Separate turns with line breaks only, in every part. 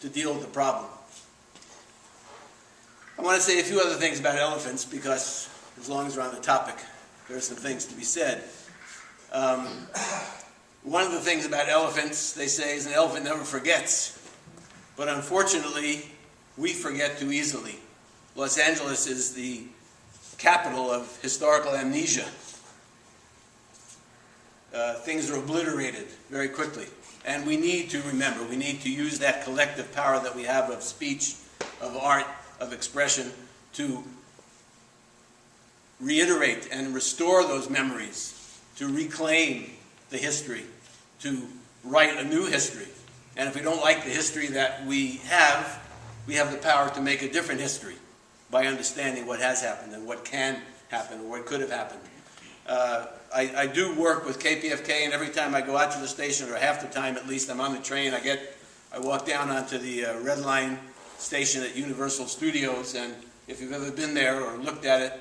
to deal with the problem. I want to say a few other things about elephants because as long as we're on the topic, there are some things to be said. One of the things about elephants, they say, is an elephant never forgets. But unfortunately, we forget too easily. Los Angeles is the capital of historical amnesia. Things are obliterated very quickly. And we need to remember, we need to use that collective power that we have of speech, of art, of expression, to reiterate and restore those memories, to reclaim the history, to write a new history. And if we don't like the history that we have the power to make a different history by understanding what has happened and what can happen or what could have happened. I do work with KPFK, and every time I go out to the station, or half the time at least, I'm on the train, I walk down onto the Red Line station at Universal Studios, and if you've ever been there or looked at it,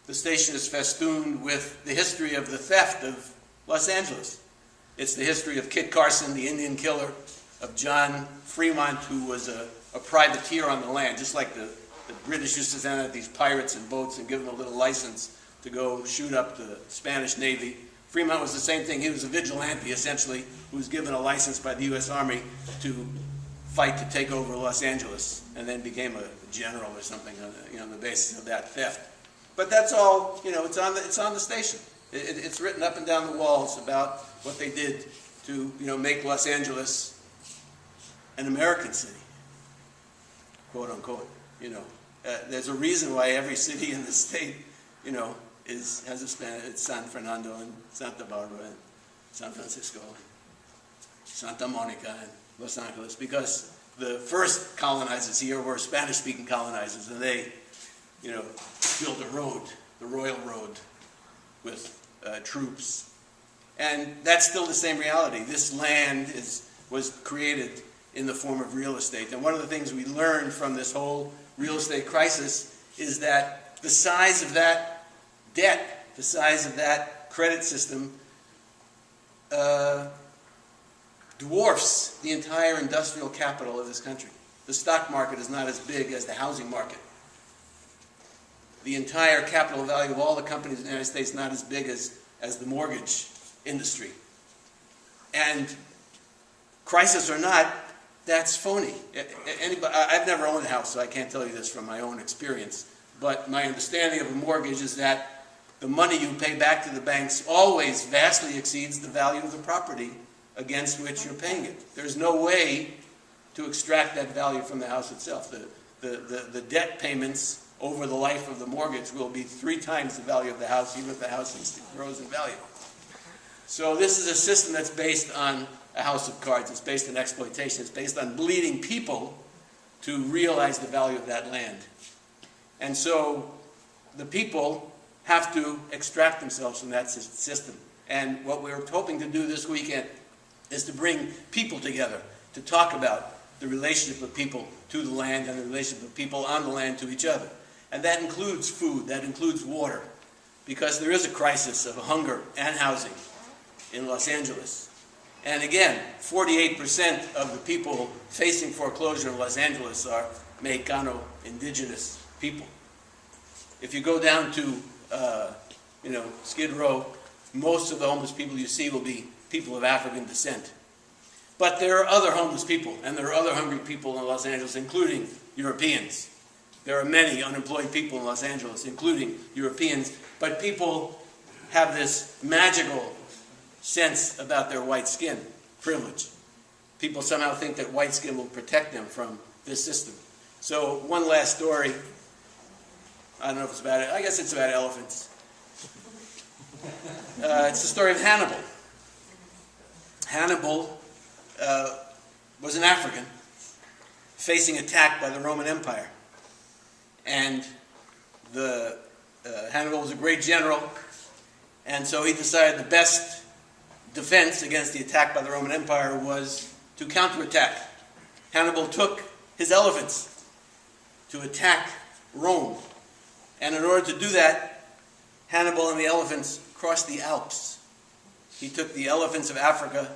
the station is festooned with the history of the theft of Los Angeles. It's the history of Kit Carson, the Indian killer, of John Fremont, who was a privateer on the land, just like the British used to send out these pirates in boats and give them a little license to go shoot up the Spanish Navy. Fremont was the same thing. He was a vigilante, essentially, who was given a license by the U.S. Army to fight to take over Los Angeles, and then became a general or something on the basis of that theft. But that's all, it's on the station. It's written up and down the walls about what they did to, make Los Angeles an American city, quote unquote. There's a reason why every city in the state, has a Spanish. It's San Fernando and Santa Barbara and San Francisco and Santa Monica and Los Angeles, because the first colonizers here were Spanish-speaking colonizers, and they, built a road, the Royal Road, with troops. And that's still the same reality. This land was created in the form of real estate. And one of the things we learned from this whole real estate crisis is that the size of that debt, the size of that credit system, dwarfs the entire industrial capital of this country. The stock market is not as big as the housing market. The entire capital value of all the companies in the United States is not as big as the mortgage industry. And crisis or not, that's phony. I've never owned a house, so I can't tell you this from my own experience. But my understanding of a mortgage is that the money you pay back to the banks always vastly exceeds the value of the property against which you're paying it. There's no way to extract that value from the house itself. The debt payments over the life of the mortgage will be 3 times the value of the house, even if the house grows in value. So this is a system that's based on a house of cards. It's based on exploitation. It's based on bleeding people to realize the value of that land. And so the people have to extract themselves from that system. And what we're hoping to do this weekend is to bring people together to talk about the relationship of people to the land and the relationship of people on the land to each other. And that includes food, that includes water, because there is a crisis of hunger and housing in Los Angeles. And again, 48% of the people facing foreclosure in Los Angeles are Mexicano, indigenous people. If you go down to Skid Row, most of the homeless people you see will be people of African descent. But there are other homeless people, and there are other hungry people in Los Angeles, including Europeans. There are many unemployed people in Los Angeles, including Europeans, but people have this magical sense about their white skin, privilege. People somehow think that white skin will protect them from this system. So one last story. I don't know if it's about it. I guess it's about elephants. It's the story of Hannibal. Hannibal was an African facing attack by the Roman Empire. And Hannibal was a great general, and so he decided the best defense against the attack by the Roman Empire was to counterattack. Hannibal took his elephants to attack Rome. And in order to do that, Hannibal and the elephants crossed the Alps. He took the elephants of Africa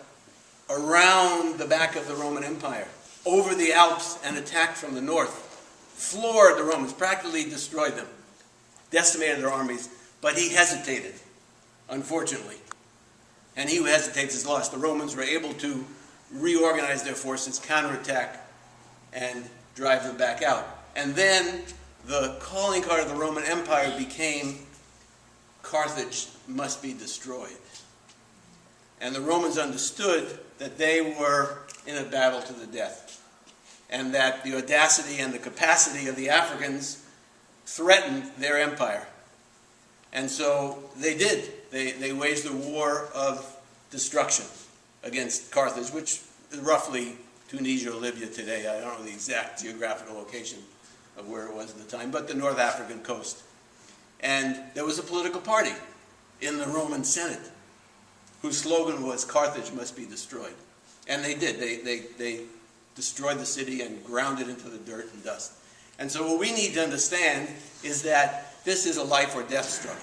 around the back of the Roman Empire. over the Alps and attacked from the north, floored the Romans, practically destroyed them, decimated their armies, but he hesitated, unfortunately. And he who hesitates is lost. The Romans were able to reorganize their forces, counterattack, and drive them back out. And then the calling card of the Roman Empire became Carthage must be destroyed. And the Romans understood that they were in a battle to the death, and that the audacity and the capacity of the Africans threatened their empire. And so they did. They waged a war of destruction against Carthage, which is roughly Tunisia or Libya today. I don't know the exact geographical location of where it was at the time, but the North African coast. And there was a political party in the Roman Senate whose slogan was, Carthage must be destroyed. And they did. They destroyed the city and ground it into the dirt and dust. And so what we need to understand is that this is a life or death struggle.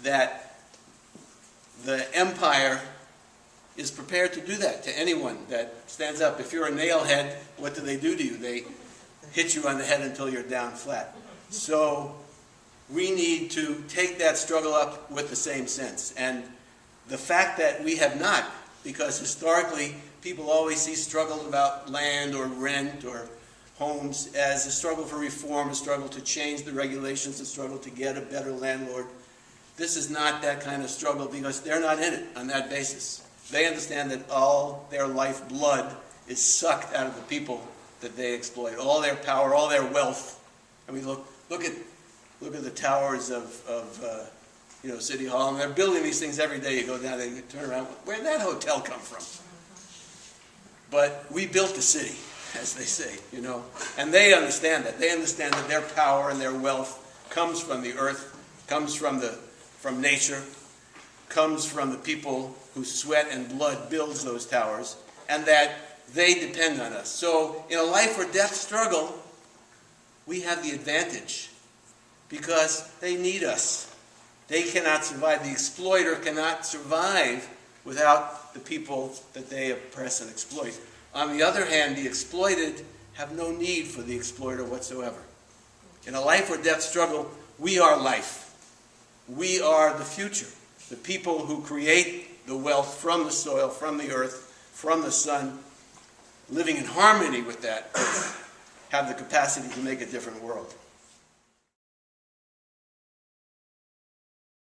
That the empire is prepared to do that to anyone that stands up. If you're a nailhead, what do? They hit you on the head until you're down flat. So we need to take that struggle up with the same sense. And the fact that we have not, because historically people always see struggle about land or rent or homes as a struggle for reform, a struggle to change the regulations, a struggle to get a better landlord. This is not that kind of struggle because they're not in it on that basis. They understand that all their lifeblood is sucked out of the people that they exploit. All their power, all their wealth. I mean, look at the towers of City Hall, and they're building these things every day. You go down there, you turn around, where did that hotel come from? But we built the city, as they say, and they understand that. They understand that their power and their wealth comes from the earth, comes from nature, comes from the people whose sweat and blood builds those towers, and that they depend on us. So in a life or death struggle, we have the advantage because they need us. They cannot survive. The exploiter cannot survive without the people that they oppress and exploit. On the other hand, the exploited have no need for the exploiter whatsoever. In a life or death struggle, we are life. We are the future. The people who create the wealth from the soil, from the earth, from the sun, living in harmony with that, have the capacity to make a different world.